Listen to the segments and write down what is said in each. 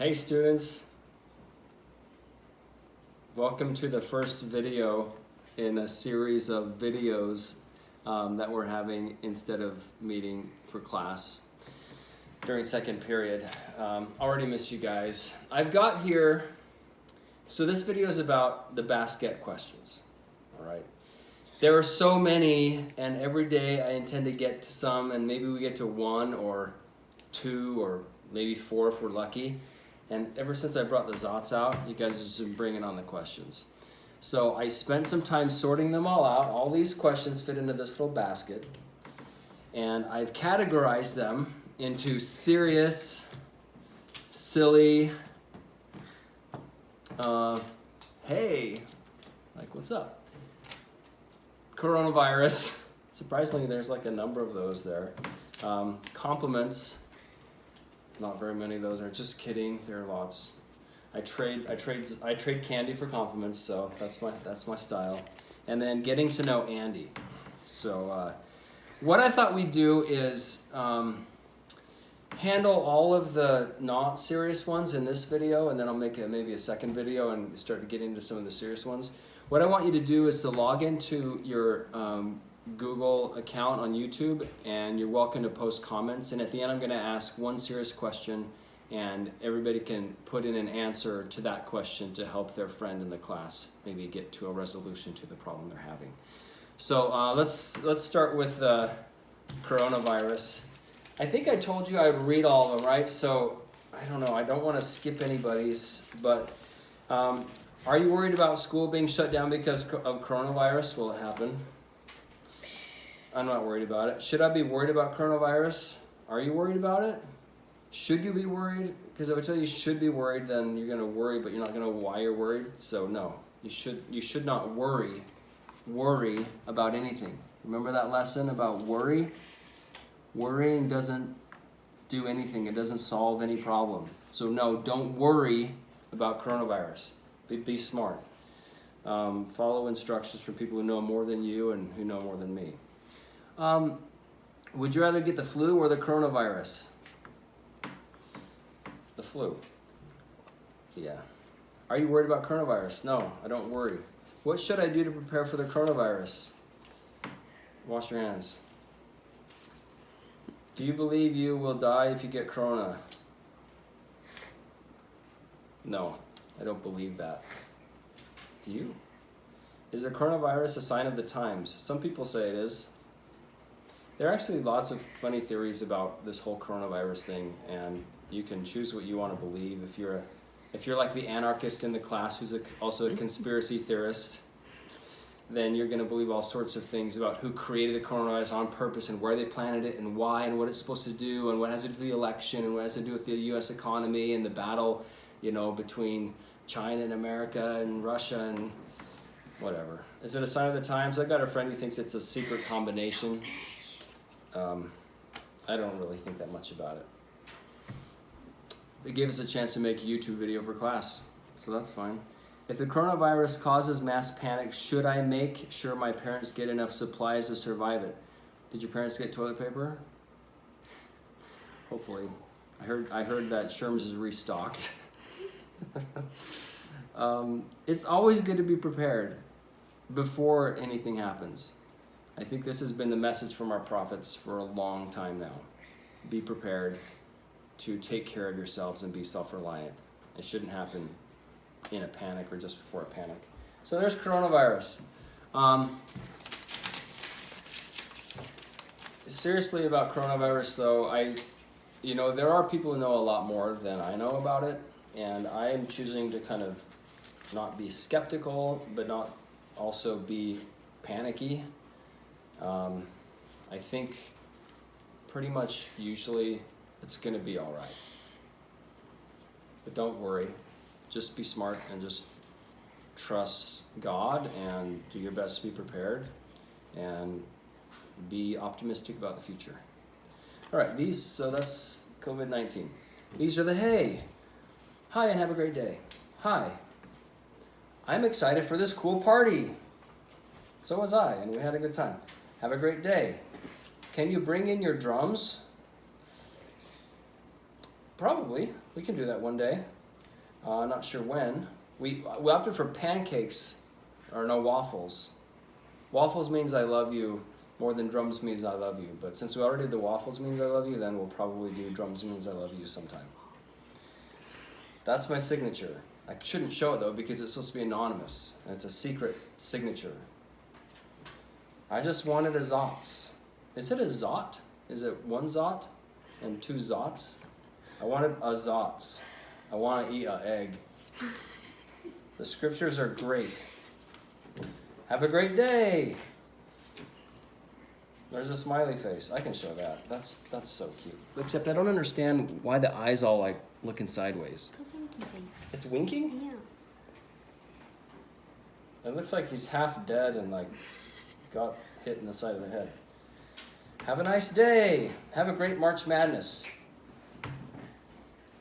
Hey students, welcome to the first video in a series of videos that we're having instead of meeting for class during second period. Already miss you guys. I've got here, so this video is about the Basquette questions, all right? There are so many, and every day I intend to get to some, and maybe we get to one or two or maybe four if we're lucky. And ever since I brought the Zots out, you guys have just been bringing on the questions. So I spent some time sorting them all out. All these questions fit into this little basket. And I've categorized them into serious, silly, hey, like what's up? Coronavirus. Surprisingly, there's like a number of those there. Compliments. Not very many of those are. Just kidding. There are lots. I trade candy for compliments, so that's my style. And then getting to know Andy. So what I thought we'd do is handle all of the not serious ones in this video, and then I'll make maybe a second video and start to get into some of the serious ones. What I want you to do is to log into your Google account on YouTube, and you're welcome to post comments, and at the end I'm going to ask one serious question and everybody can put in an answer to that question to help their friend in the class maybe get to a resolution to the problem they're having. So let's start with coronavirus. I think I told you I would read all of them, right? So I don't know, I don't want to skip anybody's, but are you worried about school being shut down because of coronavirus? Will it happen? I'm not worried about it. Should I be worried about coronavirus? Are you worried about it? Should you be worried? Because if I tell you should be worried, then you're going to worry, but you're not going to know why you're worried. So no, you should not worry about anything. Remember that lesson about worry? Worrying doesn't do anything. It doesn't solve any problem. So no, don't worry about coronavirus. Be smart. Follow instructions from people who know more than you and who know more than me. Would you rather get the flu or the coronavirus? The flu. Yeah. Are you worried about coronavirus? No, I don't worry. What should I do to prepare for the coronavirus? Wash your hands. Do you believe you will die if you get corona? No, I don't believe that. Do you? Is the coronavirus a sign of the times? Some people say it is. There are actually lots of funny theories about this whole coronavirus thing, and you can choose what you want to believe. If you're like the anarchist in the class who's also a conspiracy theorist, then you're going to believe all sorts of things about who created the coronavirus on purpose and where they planted it and why and what it's supposed to do and what has to do with the election and what has to do with the U.S. economy and the battle, between China and America and Russia and whatever. Is it a sign of the times? I got a friend who thinks it's a secret combination. I don't really think that much about it. It gave us a chance to make a YouTube video for class, so that's fine. If the coronavirus causes mass panic, should I make sure my parents get enough supplies to survive it? Did your parents get toilet paper? Hopefully. I heard that Sherm's is restocked. It's always good to be prepared before anything happens. I think this has been the message from our prophets for a long time now. Be prepared to take care of yourselves and be self-reliant. It shouldn't happen in a panic or just before a panic. So there's coronavirus. Seriously about coronavirus though, there are people who know a lot more than I know about it, and I am choosing to kind of not be skeptical, but not also be panicky. I think pretty much usually it's going to be all right. But don't worry. Just be smart and just trust God and do your best to be prepared and be optimistic about the future. All right, so that's COVID-19. These are the hey. Hi and have a great day. Hi. I'm excited for this cool party. So was I, and we had a good time. Have a great day. Can you bring in your drums? Probably. We can do that one day. Not sure when. We opted for pancakes, or no, waffles. Waffles means I love you more than drums means I love you. But since we already did the waffles means I love you, then we'll probably do drums means I love you sometime. That's my signature. I shouldn't show it though because it's supposed to be anonymous. And it's a secret signature. I just wanted a Zots. Is it a Zot? Is it one Zot and two Zots? I wanted a Zots. I want to eat an egg. The scriptures are great. Have a great day. There's a smiley face. I can show that. That's so cute. Except I don't understand why the eyes all like looking sideways. It's a winky thing. It's winking? Yeah. It looks like he's half dead and like got hit in the side of the head. Have a nice day. Have a great March Madness.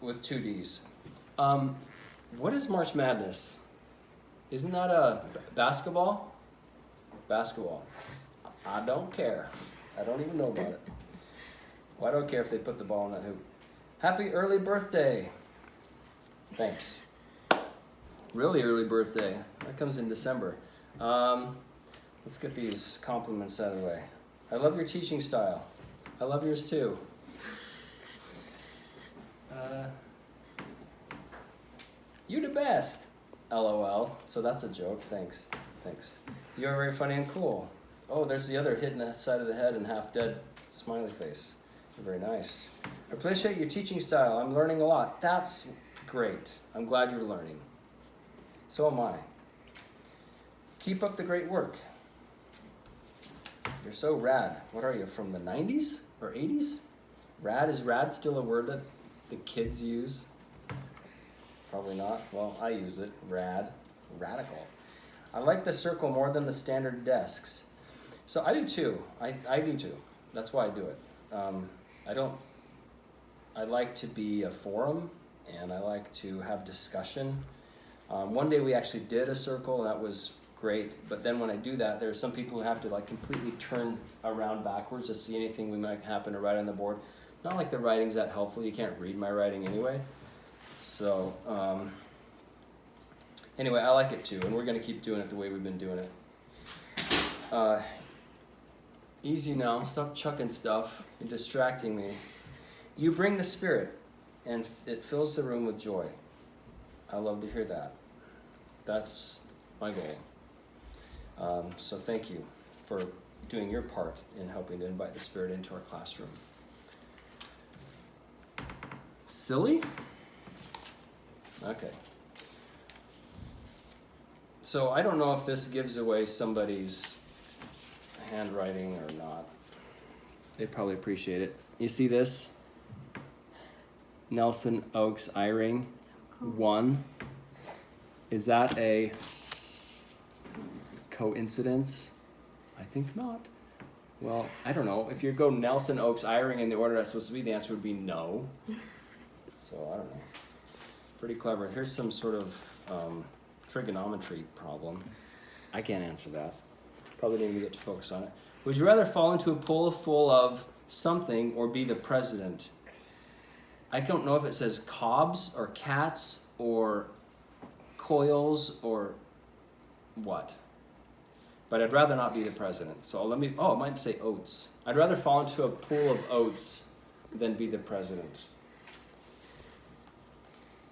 With 2 Ds. What is March Madness? Isn't that a basketball? Basketball. I don't care. I don't even know about it. Well, I don't care if they put the ball in that hoop. Happy early birthday. Thanks. Really early birthday. That comes in December. Let's get these compliments out of the way. I love your teaching style. I love yours too. You the best. LOL. So that's a joke. Thanks. You're very funny and cool. Oh, there's the other hit in the side of the head and half dead smiley face. Very nice. I appreciate your teaching style. I'm learning a lot. That's great. I'm glad you're learning. So am I. Keep up the great work. You're so rad. What are you, from the 90s or 80s? Rad, is rad still a word that the kids use? Probably not. Well, I use it. Rad. Radical. I like the circle more than the standard desks. So I do too. I do too. That's why I do it. I like to be a forum and I like to have discussion. One day we actually did a circle and that was great. But then when I do that, there's some people who have to like completely turn around backwards to see anything we might happen to write on the board. Not like the writing's that helpful. You can't read my writing anyway. So anyway, I like it too, and we're going to keep doing it the way we've been doing it. Easy now. Stop chucking stuff. You're distracting me. You bring the Spirit, and it fills the room with joy. I love to hear that. That's my goal. So thank you for doing your part in helping to invite the Spirit into our classroom. Silly? Okay. So I don't know if this gives away somebody's handwriting or not. They probably appreciate it. You see this? Nelson Oaks Eyring 1. Is that a coincidence? I think not. Well, I don't know. If you go Nelson Oaks Eyring in the order that's supposed to be, the answer would be no. So I don't know. Pretty clever. Here's some sort of trigonometry problem. I can't answer that. Probably didn't even get to focus on it. Would you rather fall into a pool full of something or be the president? I don't know if it says cobs or cats or coils or what. But I'd rather not be the president. So it might say oats. I'd rather fall into a pool of oats than be the president.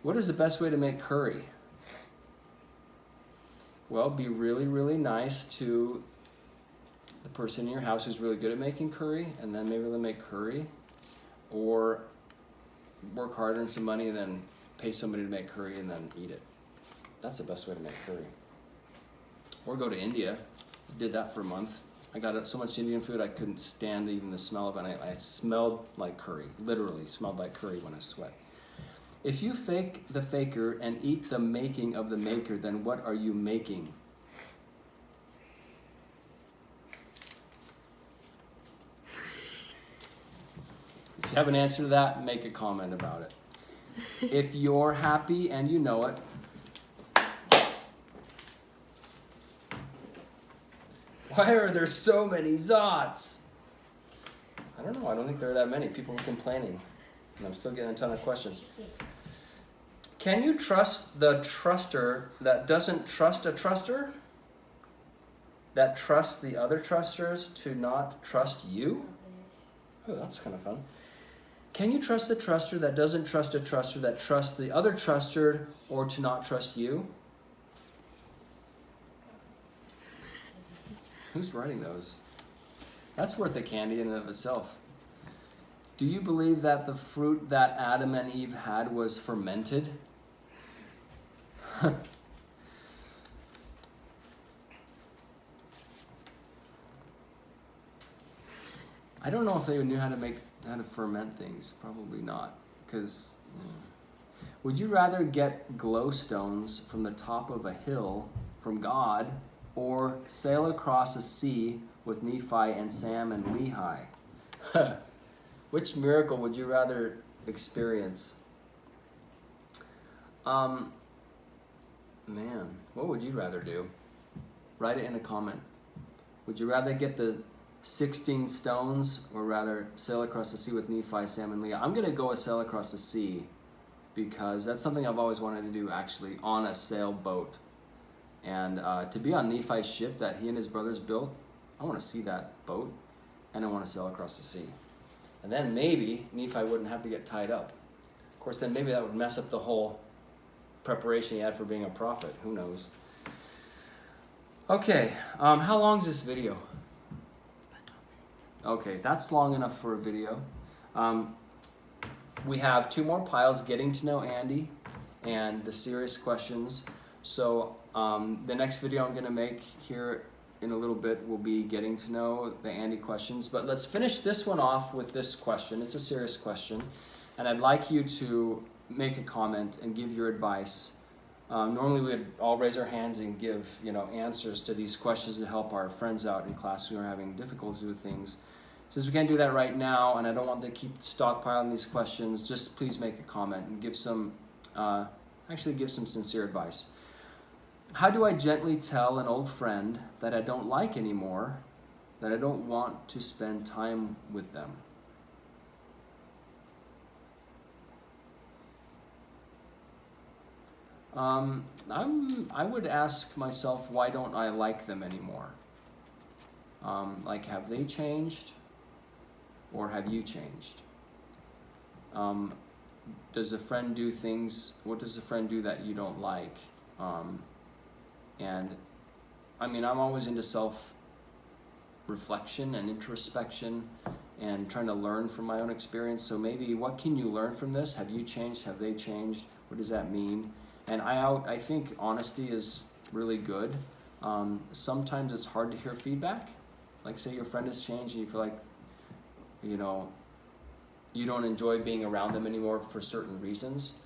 What is the best way to make curry? Well, be really, really nice to the person in your house who's really good at making curry, and then maybe they'll make curry. Or work hard, earn some money, and then pay somebody to make curry and then eat it. That's the best way to make curry. Or go to India. Did that for a month. I got so much Indian food I couldn't stand even the smell of it. I smelled like curry. Literally smelled like curry when I sweat. If you fake the faker and eat the making of the maker, then what are you making? If you have an answer to that, make a comment about it. If you're happy and you know it, why are there so many Zots? I don't know. I don't think there are that many. People are complaining. And I'm still getting a ton of questions. Can you trust the truster that doesn't trust a truster? That trusts the other trusters to not trust you? Oh, that's kind of fun. Can you trust the truster that doesn't trust a truster that trusts the other truster or to not trust you? Who's writing those? That's worth a candy in and of itself. Do you believe that the fruit that Adam and Eve had was fermented? I don't know if they knew how to ferment things. Probably not. Because, would you rather get glowstones from the top of a hill from God, or sail across a sea with Nephi and Sam and Lehi? Which miracle would you rather experience? Man, what would you rather do? Write it in a comment. Would you rather get the 16 stones or rather sail across the sea with Nephi, Sam, and Leah? I'm going to go with sail across the sea because that's something I've always wanted to do, actually, on a sailboat. And to be on Nephi's ship that he and his brothers built, I want to see that boat, and I want to sail across the sea. And then maybe Nephi wouldn't have to get tied up. Of course, then maybe that would mess up the whole preparation he had for being a prophet. Who knows? Okay, how long is this video? Okay, that's long enough for a video. We have 2 more piles, getting to know Andy and the serious questions. So the next video I'm going to make here in a little bit will be getting to know the Andy questions. But let's finish this one off with this question. It's a serious question. And I'd like you to make a comment and give your advice. Normally we'd all raise our hands and give answers to these questions to help our friends out in class who are having difficulties with things. Since we can't do that right now, and I don't want to keep stockpiling these questions, just please make a comment and give some sincere advice. How do I gently tell an old friend that I don't like anymore, that I don't want to spend time with them? I would ask myself, why don't I like them anymore? Like, have they changed, or have you changed? Does a friend do things? What does a friend do that you don't like? And I mean, I'm always into self-reflection and introspection and trying to learn from my own experience. So maybe, what can you learn from this? Have you changed? Have they changed? What does that mean? And I think honesty is really good. Sometimes it's hard to hear feedback. Like, say your friend has changed and you feel like, you don't enjoy being around them anymore for certain reasons.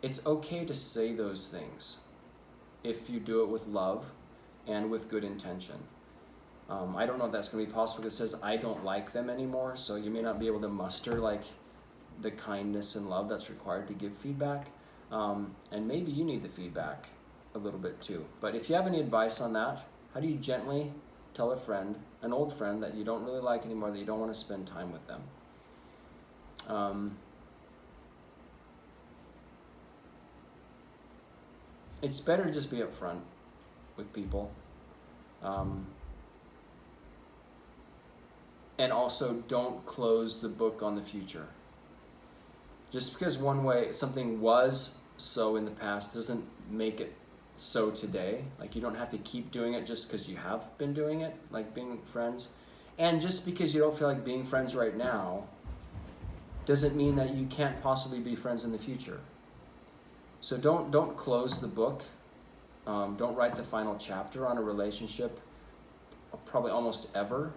It's okay to say those things if you do it with love and with good intention. I don't know if that's going to be possible because it says I don't like them anymore, so you may not be able to muster like the kindness and love that's required to give feedback. And maybe you need the feedback a little bit too. But if you have any advice on that, how do you gently tell a friend, an old friend that you don't really like anymore, that you don't want to spend time with them? It's better to just be upfront with people. And also, don't close the book on the future. Just because something was so in the past doesn't make it so today. Like, you don't have to keep doing it just because you have been doing it, like being friends. And just because you don't feel like being friends right now doesn't mean that you can't possibly be friends in the future. So don't close the book. Don't write the final chapter on a relationship, probably almost ever,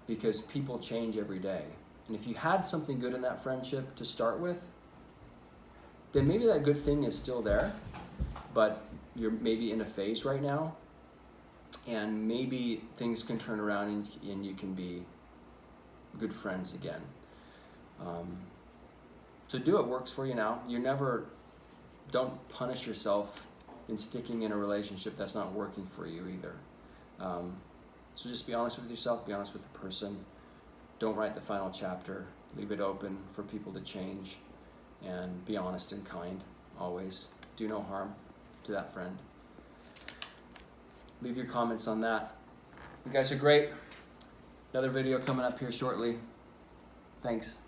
because people change every day. And if you had something good in that friendship to start with, then maybe that good thing is still there, but you're maybe in a phase right now, and maybe things can turn around and you can be good friends again. So do what works for you now. Don't punish yourself in sticking in a relationship that's not working for you either. So just be honest with yourself, be honest with the person. Don't write the final chapter, Leave it open for people to change, and be honest and kind always. Do no harm to that friend. Leave your comments on that. You guys are great. Another video coming up here shortly. Thanks.